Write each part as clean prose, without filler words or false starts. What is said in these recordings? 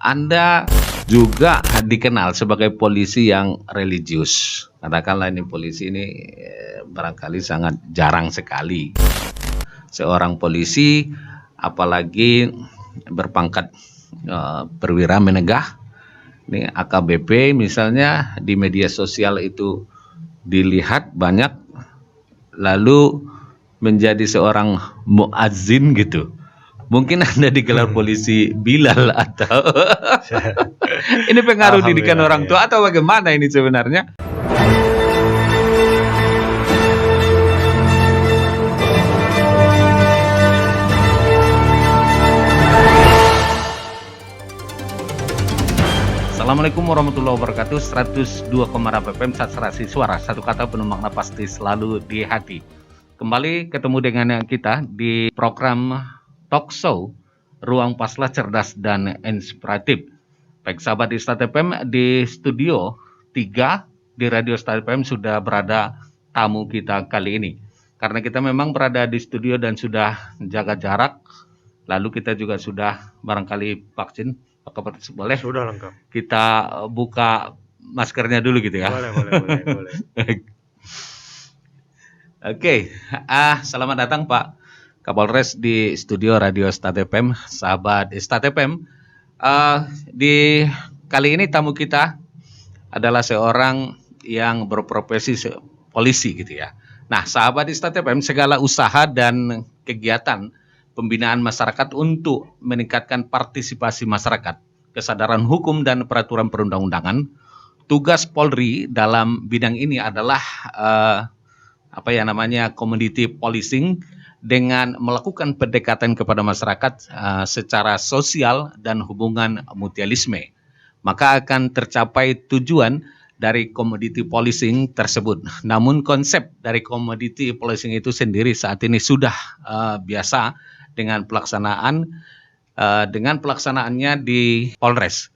Anda juga dikenal sebagai polisi yang religius. Katakanlah ini polisi ini barangkali sangat jarang sekali seorang polisi, apalagi berpangkat perwira menengah, ini AKBP misalnya, di media sosial itu dilihat banyak, lalu menjadi seorang muazzin gitu. Mungkin Anda digelar polisi Bilal atau ini pengaruh didikan orang tua atau bagaimana ini sebenarnya? Assalamualaikum warahmatullahi wabarakatuh. 102,6 FM Satsrasi Suara, satu kata penuh makna pasti selalu di hati. Kembali ketemu dengan kita di program talk show Ruang Paslah Cerdas dan Inspiratif. Baik sahabat di Start FM, di studio 3 di Radio Start FM sudah berada tamu kita kali ini. Karena kita memang berada di studio dan sudah jaga jarak, lalu kita juga sudah barangkali vaksin. Boleh? Sudah lengkap. Kita buka maskernya dulu gitu ya. Boleh. Oke, selamat datang Pak Kapolres di studio Radio Start FM, sahabat Start FM. Di kali ini tamu kita adalah seorang yang berprofesi polisi gitu ya. Nah, sahabat Start FM, segala usaha dan kegiatan pembinaan masyarakat untuk meningkatkan partisipasi masyarakat, kesadaran hukum dan peraturan perundang-undangan. Tugas Polri dalam bidang ini adalah community policing, dengan melakukan pendekatan kepada masyarakat secara sosial dan hubungan mutualisme. Maka akan tercapai tujuan dari community policing tersebut. Namun konsep dari community policing itu sendiri saat ini sudah biasa dengan pelaksanaannya di Polres.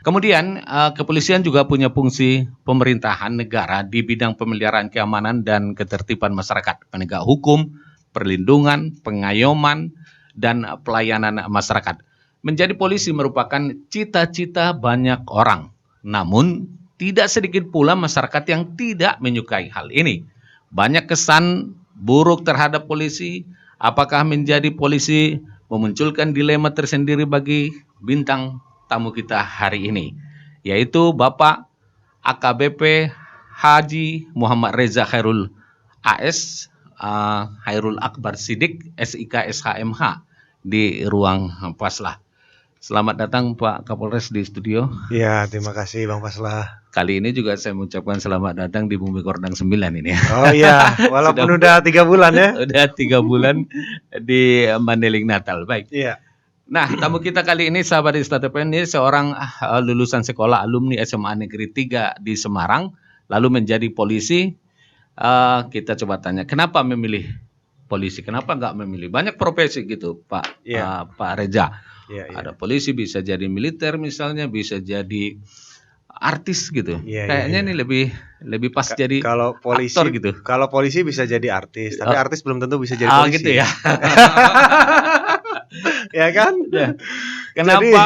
Kemudian kepolisian juga punya fungsi pemerintahan negara di bidang pemeliharaan keamanan dan ketertiban masyarakat, penegak hukum, perlindungan, pengayoman, dan pelayanan masyarakat. Menjadi polisi merupakan cita-cita banyak orang. Namun tidak sedikit pula masyarakat yang tidak menyukai hal ini. Banyak kesan buruk terhadap polisi. Apakah menjadi polisi memunculkan dilema tersendiri bagi bintang tamu kita hari ini, yaitu Bapak AKBP Haji Muhammad Reza Khairul AS, Khairul Akbar Siddiq, SIK SHMH di Ruang Paslah. Selamat datang Pak Kapolres di studio. Iya, terima kasih Bang Paslah. Kali ini juga saya mengucapkan selamat datang di Bumi Kordang 9 ini. Oh iya, walaupun udah 3 bulan ya. Udah 3 bulan di Mandailing Natal. Baik. Iya. Nah, tamu kita kali ini sahabat Start FM ini seorang lulusan sekolah alumni SMA Negeri 3 di Semarang, lalu menjadi polisi. Kita coba tanya, kenapa memilih polisi? Kenapa nggak memilih banyak profesi gitu, Pak? Iya. Pak Reza. Iya. Ada polisi, bisa jadi militer misalnya, bisa jadi artis gitu. Kayaknya ini lebih pas jadi kalau polisi, aktor gitu. Kalau polisi bisa jadi artis, tapi artis belum tentu bisa jadi polisi. Gitu ya. Ya kan? Ya. Kenapa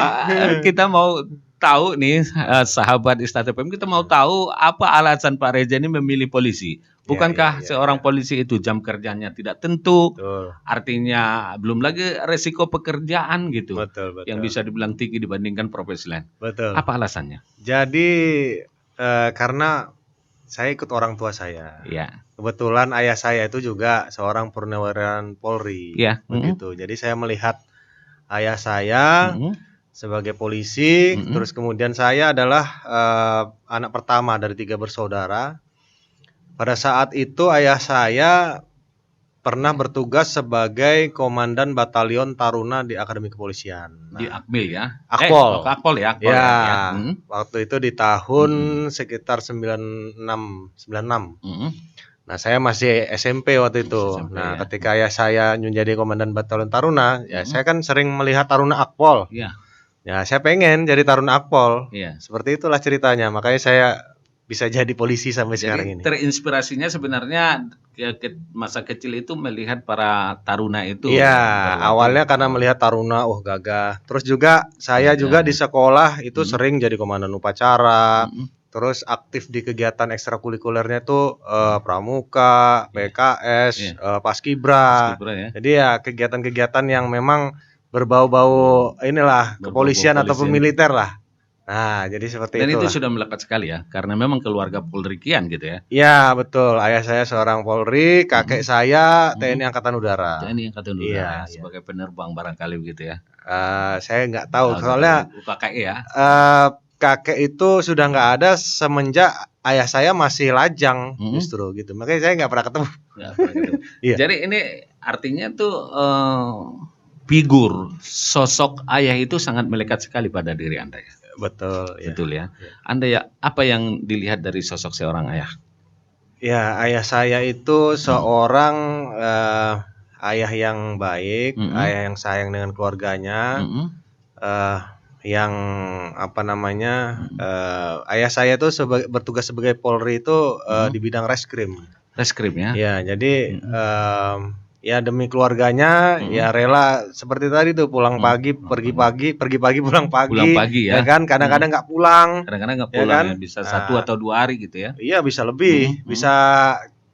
kita mau tahu nih, sahabat Start FM, kita mau tahu apa alasan Pak Reza ini memilih polisi? Bukankah seorang polisi itu jam kerjanya tidak tentu? Betul. Artinya belum lagi resiko pekerjaan gitu. Betul. Yang bisa dibilang tinggi dibandingkan profesi lain. Betul. Apa alasannya? Jadi karena saya ikut orang tua saya. Iya. Kebetulan ayah saya itu juga seorang purnawirawan Polri. Iya. Begitu. Jadi saya melihat ayah saya sebagai polisi, terus kemudian saya adalah anak pertama dari 3 bersaudara. Pada saat itu ayah saya pernah bertugas sebagai komandan batalion Taruna di Akademi Kepolisian. Di Akmil ya? Akpol. Akpol ya? Ya. Waktu itu di tahun sekitar 96. Nah, saya masih SMP waktu itu. SMP, ketika ayah saya menjadi komandan batalion Taruna, ya saya kan sering melihat Taruna Akpol. Iya. Ya, saya pengen jadi Taruna Akpol. Iya. Seperti itulah ceritanya. Makanya saya bisa jadi polisi sampai sekarang Jadi ini. terinspirasinya sebenarnya masa kecil itu melihat para taruna itu. Iya, berlatih. awalnya karena melihat taruna, gagah. Terus juga saya Gagah. juga di sekolah itu sering jadi komandan upacara. Terus aktif di kegiatan ekstrakurikulernya tuh pramuka, PKS, paskibra. Paskibra ya. Jadi ya kegiatan-kegiatan yang memang berbau-bau inilah kepolisian ataupun militer lah. Nah, jadi seperti Dan itu itulah. sudah melekat sekali ya, karena memang keluarga Polrikian gitu ya. Ya, betul. Ayah saya seorang Polri, kakek saya TNI Angkatan Udara. TNI Angkatan Udara Iya, sebagai penerbang barangkali begitu ya. Saya nggak tahu, Tahu, soalnya KKI ya. kakek itu sudah nggak ada semenjak ayah saya masih lajang justru gitu. Makanya saya nggak pernah ketemu. Nggak pernah ketemu. Iya. Jadi ini artinya tuh figur sosok ayah itu sangat melekat sekali pada diri Anda ya. Betul. Ya. Betul ya. Anda ya, apa yang dilihat dari sosok seorang ayah? Ya, ayah saya itu seorang ayah yang baik, ayah yang sayang dengan keluarganya, yang apa namanya, ayah saya itu bertugas sebagai Polri itu di bidang reskrim. Reskrim ya? Ya, jadi ya demi keluarganya ya rela seperti tadi tuh pulang pagi, pergi pagi, pulang pagi. Pulang pagi ya? Kan kadang-kadang nggak pulang. Kadang-kadang nggak Ya pulang kan? ya, bisa 1 atau 2 hari gitu ya? Iya, bisa lebih, bisa.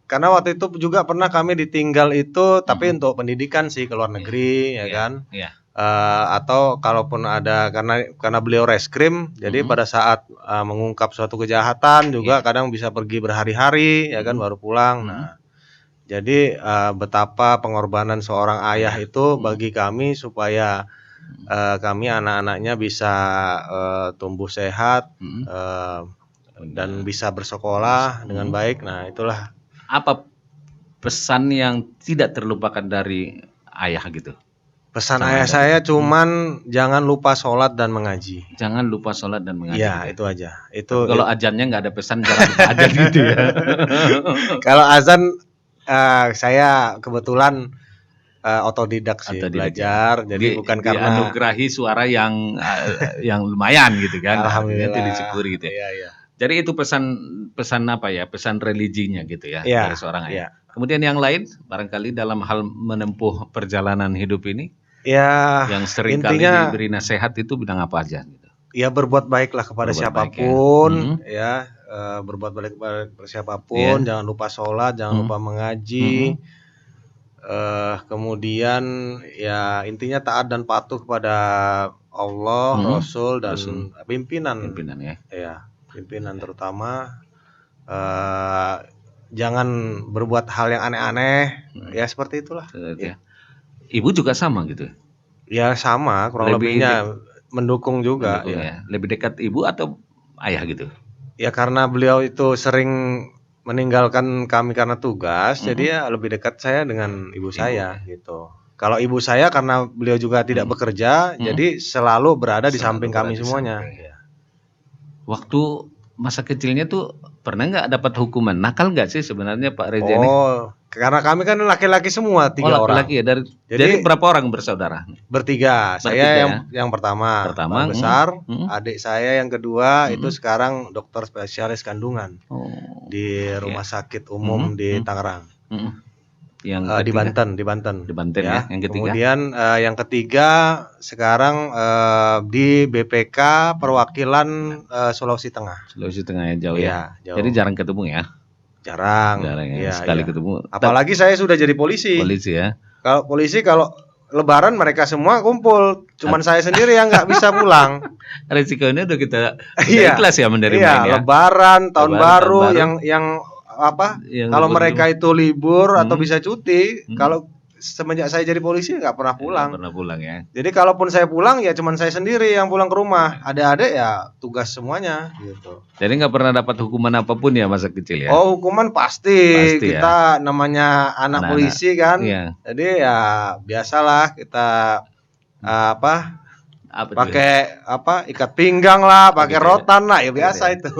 Karena waktu itu juga pernah kami ditinggal itu, tapi untuk pendidikan sih ke luar negeri, ya kan. Iya. Atau kalaupun ada karena beliau reskrim, jadi pada saat mengungkap suatu kejahatan juga kadang bisa pergi berhari-hari, ya kan, baru pulang. Nah, jadi betapa pengorbanan seorang ayah itu bagi kami supaya kami anak-anaknya bisa tumbuh sehat dan bisa bersekolah dengan baik. Nah, itulah. Apa pesan yang tidak terlupakan dari ayah gitu? Pesan ayah saya cuman jangan lupa sholat dan mengaji. Jangan lupa sholat dan mengaji. Iya, itu aja. Itu kalau azannya nggak ada pesan jangan lupa azan gitu ya. Kalau azan saya kebetulan otodidak sih, belajar. Jadi bukan karena dianugerahi suara yang lumayan gitu kan. Alhamdulillah. Itu disyukuri gitu ya. Iya. Jadi itu pesan apa ya? Pesan religinya gitu ya dari seorang ayah. Kemudian yang lain barangkali dalam hal menempuh perjalanan hidup ini, yang sering kali diberi nasihat itu bidang apa aja gitu. Ya, berbuat baiklah kepada siapapun, ya. Berbuat baik kepada siapapun, jangan lupa sholat, jangan lupa mengaji. Kemudian ya intinya taat dan patuh kepada Allah, Rasul dan pimpinan ya. Ya, pimpinan terutama. Jangan berbuat hal yang aneh-aneh, ya seperti itulah. Ya. Ibu juga sama gitu? Ya sama, kurang lebihnya mendukung juga. Ya. Lebih dekat ibu atau ayah gitu? Ya karena beliau itu sering meninggalkan kami karena tugas, jadi ya lebih dekat saya dengan ibu saya gitu. Kalau ibu saya karena beliau juga tidak bekerja, jadi selalu berada di samping kami semuanya. Waktu masa kecilnya tuh pernah nggak dapat hukuman? Nakal nggak sih sebenarnya Pak Reza ini? Karena kami kan laki-laki semua, 3 orang. Laki-laki ya. Jadi berapa orang bersaudara? Bertiga. Saya yang pertama besar, adik saya yang kedua itu sekarang dokter spesialis kandungan di rumah sakit umum di Tangerang. Yang di Banten. Di Banten ya. Yang ketiga. Kemudian yang ketiga sekarang di BPK perwakilan Sulawesi Tengah. Sulawesi Tengah ya, jauh ya. Jauh. Jadi jarang ketemu ya. Jarang ya. Sekali ketemu. Apalagi saya sudah jadi polisi. Polisi ya. Kalau polisi kalau Lebaran mereka semua kumpul, cuman saya sendiri yang nggak bisa pulang. Resikonya udah kita ikhlas ya menerima ini ya. Lebaran, tahun baru yang kalau mereka itu libur atau bisa cuti, kalau semenjak saya jadi polisi nggak pernah pulang. Nggak pernah pulang ya. Jadi kalaupun saya pulang ya cuman saya sendiri yang pulang ke rumah. Adik-adik ya tugas semuanya gitu. Jadi nggak pernah dapat hukuman apapun ya masa kecil ya? Oh, hukuman pasti kita namanya anak polisi kan. Iya. Jadi ya biasalah kita pakai ikat pinggang lah, pakai rotan lah, ya biasa itu.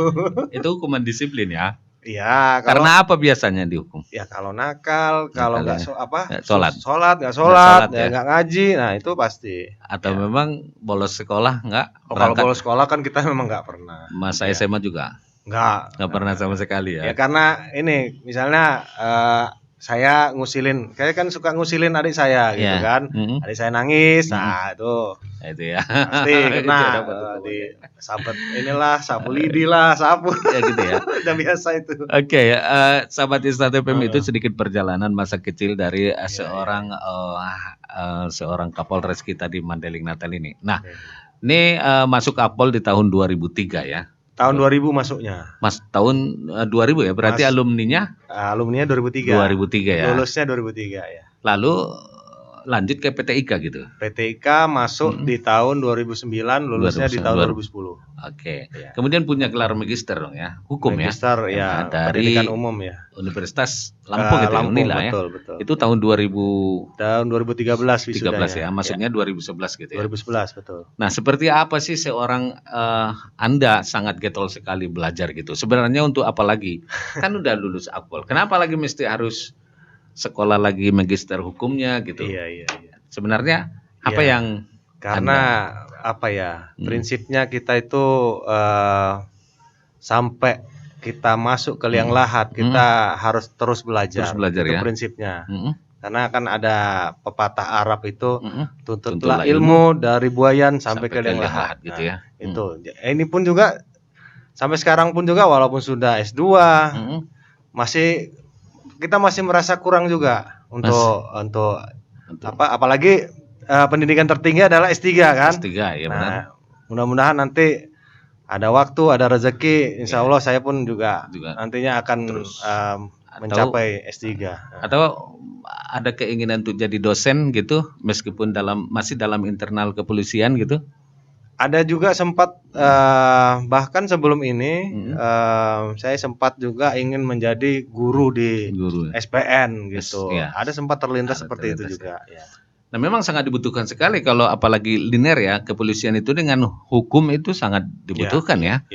Itu hukuman disiplin ya? Iya. Karena apa biasanya dihukum? Ya kalau nakal, kalau nggak sholat, nggak ngaji, nah itu pasti. Atau memang bolos sekolah nggak? Kalau bolos sekolah kan kita memang nggak pernah. Masa SMA juga? Nggak pernah sama sekali Ya ya. karena ini misalnya saya ngusilin, saya kan suka ngusilin adik saya gitu Ya. kan. Adik saya nangis, Mm-mm. nah itu Nah, itu ya. pasti kena Itu dapat di hukumannya. sabet inilah, sapu lidi lah, sapu. Ya gitu ya. Udah biasa itu. Oke, sahabat Istana FM itu Heeh. sedikit perjalanan masa kecil dari Iya, iya, seorang Kapolres kita di Mandailing Natal ini. Nah, iya. ini masuk Kapol di tahun 2003 ya. Tahun 2000 masuknya. Mas tahun 2000 ya, berarti Mas alumninya alumninya 2003. 2003 ya. Lulusnya 2003 ya. Lalu lanjut ke PTIK gitu. PTIK masuk di tahun 2009, lulusnya di tahun 2010. Oke. Ya. Kemudian punya gelar magister dong ya, hukum Magister ya. ya, Dari pendidikan umum ya. Universitas Lampung gitu ya, Lampung, Unila ya. betul. Itu tahun 2013 Tahun 2013 wisudanya. ya, masuknya 2011 gitu ya. 2011 betul. Nah, seperti apa sih seorang Anda sangat getol sekali belajar gitu. Sebenarnya untuk apa lagi? Kan udah lulus Akpol. Kenapa lagi mesti harus sekolah lagi magister hukumnya gitu? Iya. Sebenarnya apa Iya. yang Karena apa ya? Prinsipnya kita itu sampai kita masuk ke liang lahat, kita harus terus belajar. Terus belajar itu ya. prinsipnya. Karena kan ada pepatah Arab itu tuntutlah Tuntutlah ilmu dari buayan sampai ke liang lahat. gitu ya. Itu. Ini pun juga sampai sekarang pun juga walaupun sudah S2 masih kita masih merasa kurang juga untuk apa apalagi pendidikan tertinggi adalah S3 kan. S3 ya benar. Nah, mudah-mudahan nanti ada waktu, ada rezeki, insya Allah saya pun juga nantinya akan mencapai S3. Atau ada keinginan untuk jadi dosen gitu, meskipun masih dalam internal kepolisian gitu? Ada juga sempat bahkan sebelum ini saya sempat juga ingin menjadi guru di SPN gitu. Ya. Ada sempat terlintas seperti itu juga. Ya. Nah, memang sangat dibutuhkan sekali kalau apalagi linear ya, kepolisian itu dengan hukum itu sangat dibutuhkan ya.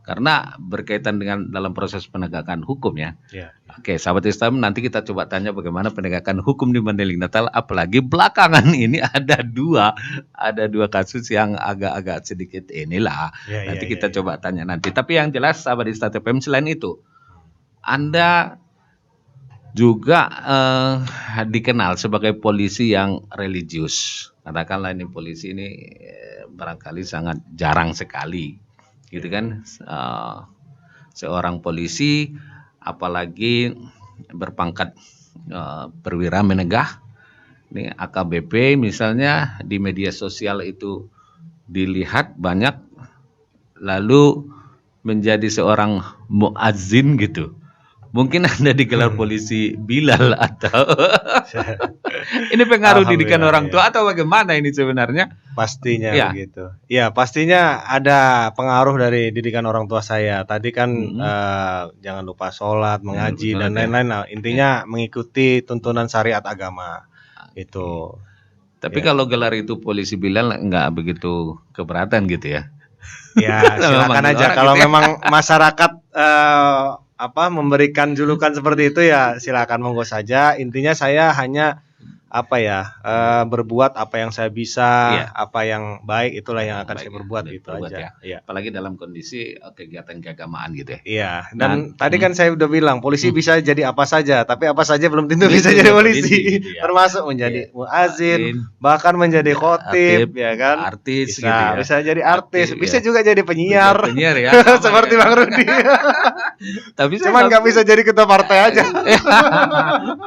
Karena berkaitan dengan dalam proses penegakan hukum ya. Oke, sahabat Islam, nanti kita coba tanya bagaimana penegakan hukum di Mandailing Natal, apalagi belakangan ini ada dua kasus yang agak-agak sedikit inilah. Nanti kita coba tanya nanti. Tapi yang jelas sahabat Istat FM, selain itu Anda juga dikenal sebagai polisi yang religius. Katakanlah ini polisi ini barangkali sangat jarang sekali, gitu kan? Seorang polisi, apalagi berpangkat perwira menengah, ini AKBP misalnya, di media sosial itu dilihat banyak, lalu menjadi seorang muazzin gitu. Mungkin Anda digelar polisi Bilal atau ini pengaruh didikan orang tua atau bagaimana ini sebenarnya? Pastinya begitu. Ya, pastinya ada pengaruh dari didikan orang tua saya. Tadi kan jangan lupa sholat, mengaji dan lain-lain. Nah, intinya mengikuti tuntunan syariat agama itu. Tapi kalau gelar itu polisi Bilal nggak begitu keberatan gitu ya? Ya, silakan aja. Kalau memang masyarakat memberikan julukan seperti itu ya silakan monggo saja. Intinya saya hanya berbuat apa yang saya bisa, apa yang baik itulah yang akan saya berbuat gitu aja. Ya. Apalagi dalam kondisi kegiatan keagamaan gitu ya. Iya. Dan tadi kan saya udah bilang polisi bisa jadi apa saja, tapi apa saja belum tentu bisa jadi polisi. Termasuk menjadi muazin, bahkan menjadi khotib, ya kan. Artis bisa, gitu ya. Bisa jadi artis, bisa juga jadi penyiar. Penyiar ya. Seperti Bang Rudi. Tapi cuman nggak bisa jadi ketua partai aja.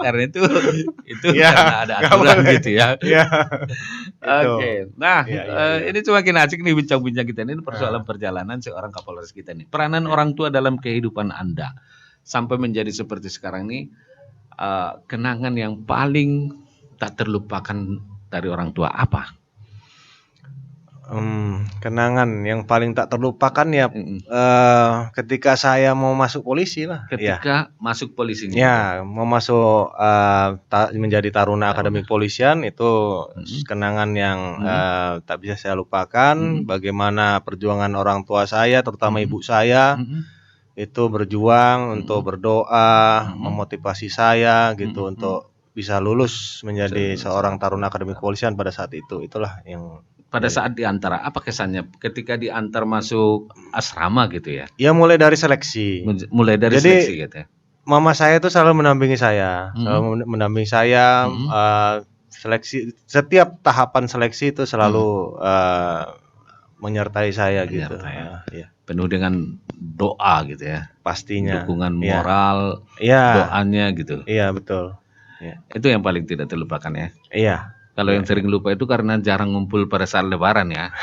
Karena itu karena ada aturan gitu ya. Oke. Nah, ini semakin asik nih bincang-bincang kita ini persoalan perjalanan seorang Kapolres kita nih. Peranan orang tua dalam kehidupan Anda sampai menjadi seperti sekarang ini, kenangan yang paling tak terlupakan dari orang tua apa? Kenangan yang paling tak terlupakan ya ketika saya mau masuk polisi lah. Ketika masuk polisinya. Ya, mau masuk menjadi taruna akademi kepolisian itu kenangan yang tak bisa saya lupakan. Bagaimana perjuangan orang tua saya, terutama ibu saya, itu berjuang untuk berdoa, memotivasi saya gitu untuk bisa lulus menjadi seorang taruna akademi kepolisian pada saat itu. Itulah yang pada saat diantar, apa kesannya ketika diantar masuk asrama gitu ya? Ya mulai dari seleksi. Mulai dari Jadi, seleksi gitu ya? Mama saya itu selalu mendampingi saya, mendampingi saya, seleksi, setiap tahapan seleksi itu selalu menyertai saya gitu. Ya. Penuh dengan doa gitu ya. Pastinya. Dukungan moral, doanya gitu. Iya, betul. Ya. Itu yang paling tidak terlupakan ya. Iya. Kalau yang sering lupa itu karena jarang ngumpul pada saat lebaran ya.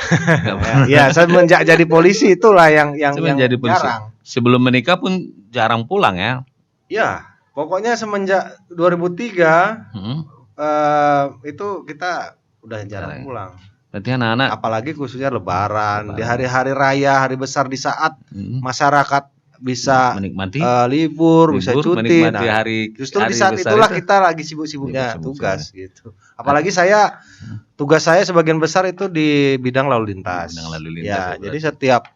Iya, semenjak jadi polisi itulah yang jadi polisi. jarang. Sebelum menikah pun jarang pulang ya. Iya, pokoknya semenjak 2003 itu kita udah jarang pulang. Berarti anak-anak, apalagi khususnya lebaran, di hari-hari raya, hari besar, di saat masyarakat bisa menikmati libur, bisa cuti. Menikmati hari, justru hari di saat besar itulah itu, kita lagi sibuk-sibuknya tugas gitu. Apalagi tugas saya sebagian besar itu di bidang lalu lintas. Ya, jadi setiap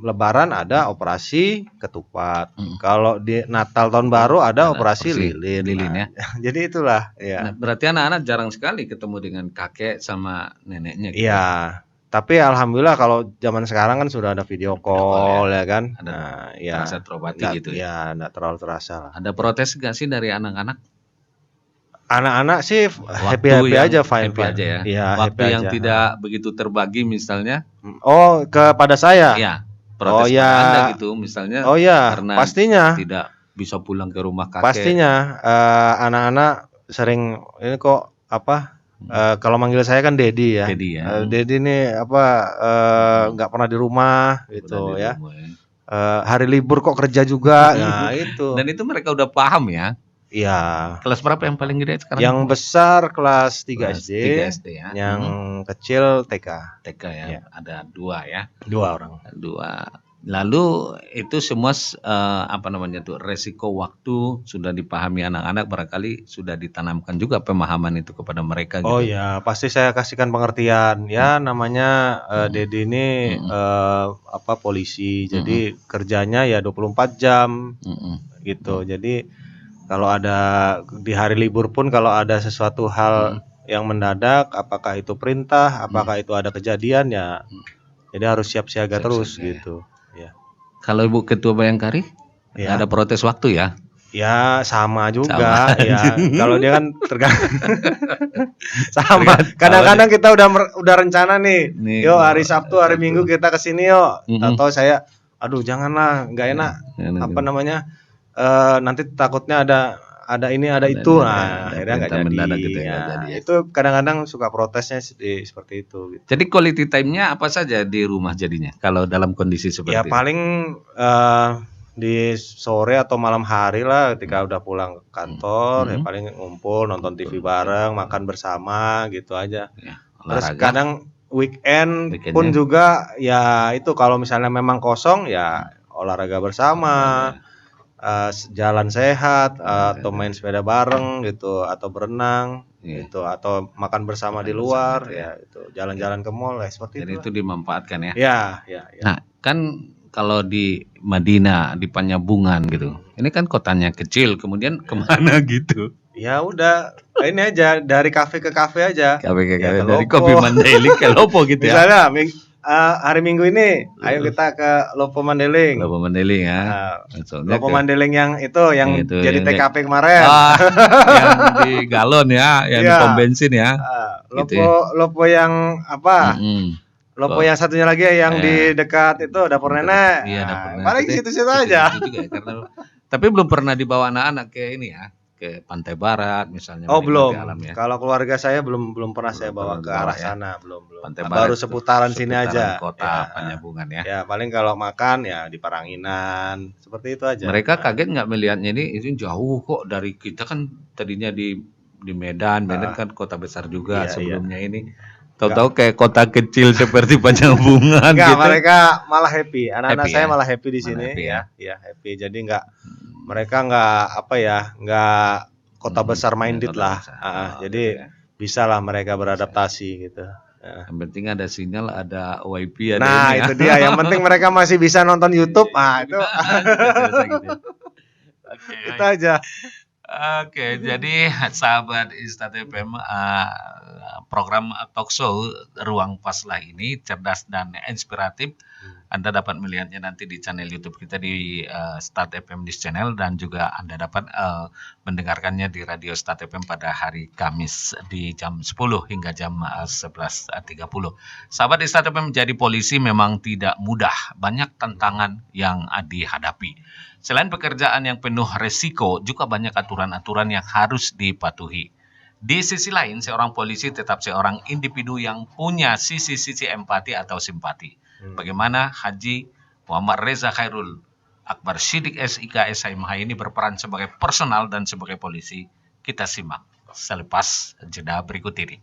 lebaran ada operasi ketupat. Kalau di Natal tahun baru ada operasi lilin ya. Jadi itulah ya. Nah, berarti anak-anak jarang sekali ketemu dengan kakek sama neneknya gitu. Iya. Tapi alhamdulillah kalau zaman sekarang kan sudah ada video call ya kan. Ada terasa terobati gitu ya. Enggak terlalu terasa lah. Ada protes enggak sih dari anak-anak? Anak-anak sih happy aja, fine aja ya. Iya, waktu yang tidak begitu terbagi misalnya. Oh, kepada saya. Iya. Protes Anda gitu misalnya. Oh ya, karena pastinya. Tidak bisa pulang ke rumah kakek. Pastinya anak-anak sering ini kok kalau manggil saya kan Dedi ya. Dedi ini nggak pernah di rumah gitu ya. Hari libur kok kerja juga. Nah, itu. Dan itu mereka udah paham ya. Iya. Kelas berapa yang paling gede sekarang? Yang besar kelas 3 SD. 3 SD ya. Yang kecil TK. TK ya. Ada 2 ya. 2 orang. 2. Lalu itu semua resiko waktu sudah dipahami anak-anak, barangkali sudah ditanamkan juga pemahaman itu kepada mereka gitu. Oh ya, pasti saya kasihkan pengertian. Ya namanya Dedi ini polisi. Jadi kerjanya ya 24 jam. Gitu. Jadi kalau ada di hari libur pun kalau ada sesuatu hal yang mendadak, apakah itu perintah, apakah itu ada kejadian ya. Jadi harus siap siaga terus gitu. Ya. Kalau Ibu Ketua Bayangkari ada protes waktu ya? Ya sama juga ya. Kalau dia kan tergantung. Sama. Kadang-kadang kita udah rencana nih. Yuk hari Sabtu, hari Minggu kita kesini yuk. Atau saya, aduh janganlah, nggak enak. Nanti takutnya ada ini ada itu. Nah, akhirnya nggak jadi. Gitu ya. Itu kadang-kadang suka protesnya seperti itu. Gitu. Jadi quality time-nya apa saja di rumah jadinya kalau dalam kondisi seperti ya, paling di sore atau malam hari lah ketika udah pulang ke kantor ya paling ngumpul nonton TV bareng, makan bersama gitu aja. Terus kadang weekend pun juga ya itu kalau misalnya memang kosong ya olahraga bersama. Jalan sehat atau main sepeda bareng gitu atau berenang gitu atau makan bersama di luar ya itu jalan-jalan ke mall seperti itu. Jadi itu dimanfaatkan ya. Ya. Nah, kan kalau di Madinah, di Panyabungan gitu. Ini kan kotanya kecil, kemudian kemana gitu? Ya udah, ini aja dari kafe ke kafe aja. Kafe ke kafe, dari Kopi Mandailing ke Lopo gitu ya. Misalnya hari Minggu ini, ayo kita ke Lopo Mandailing. Lopo Mandailing ya. Lopo Mandailing yang jadi TKP kemarin. Yang di galon ya, yang di pom bensin ya. Lopo yang apa? Lopo yang satunya lagi yang di dekat itu dapur nenek. Iya, dapur nenek. Paling situ-situ aja. Tapi belum pernah dibawa anak-anak ke ini ya. Ke Pantai Barat misalnya. Oh belum. Ya. Kalau keluarga saya belum pernah saya bawa ke arah sana, belum. Pantai Barat baru seputaran sini aja. Kota Panyabungan ya. Ya paling kalau makan ya di Paranginan, seperti itu aja. Mereka kaget nggak melihatnya ini jauh kok dari kita kan tadinya di Medan kan kota besar juga sebelumnya ini. Tahu-tahu kayak kota kecil seperti Panyabungan gitu. Mereka malah happy. Anak-anak saya malah happy di sini ya. Iya, happy. Jadi mereka nggak kota besar minded lah. Jadi bisa lah mereka beradaptasi gitu. Yang penting ada sinyal, ada WiFi, ada Nah, itu dia. Yang penting mereka masih bisa nonton YouTube. Itu. Itu aja. Oke, jadi sahabat Istat FM, program talk show Ruang Paslah ini cerdas dan inspiratif. Anda dapat melihatnya nanti di channel YouTube kita di Start FM News Channel, dan juga Anda dapat mendengarkannya di Radio Start FM pada hari Kamis di jam 10 hingga jam 11.30. Sahabat Start FM, menjadi polisi memang tidak mudah, banyak tantangan yang dihadapi. Selain pekerjaan yang penuh resiko, juga banyak aturan-aturan yang harus dipatuhi. Di sisi lain, seorang polisi tetap seorang individu yang punya sisi-sisi empati atau simpati. Bagaimana Haji Muhammad Reza Khairul Akbar Siddiq SIK SIMH ini berperan sebagai personal dan sebagai polisi? Kita simak selepas jeda berikut ini.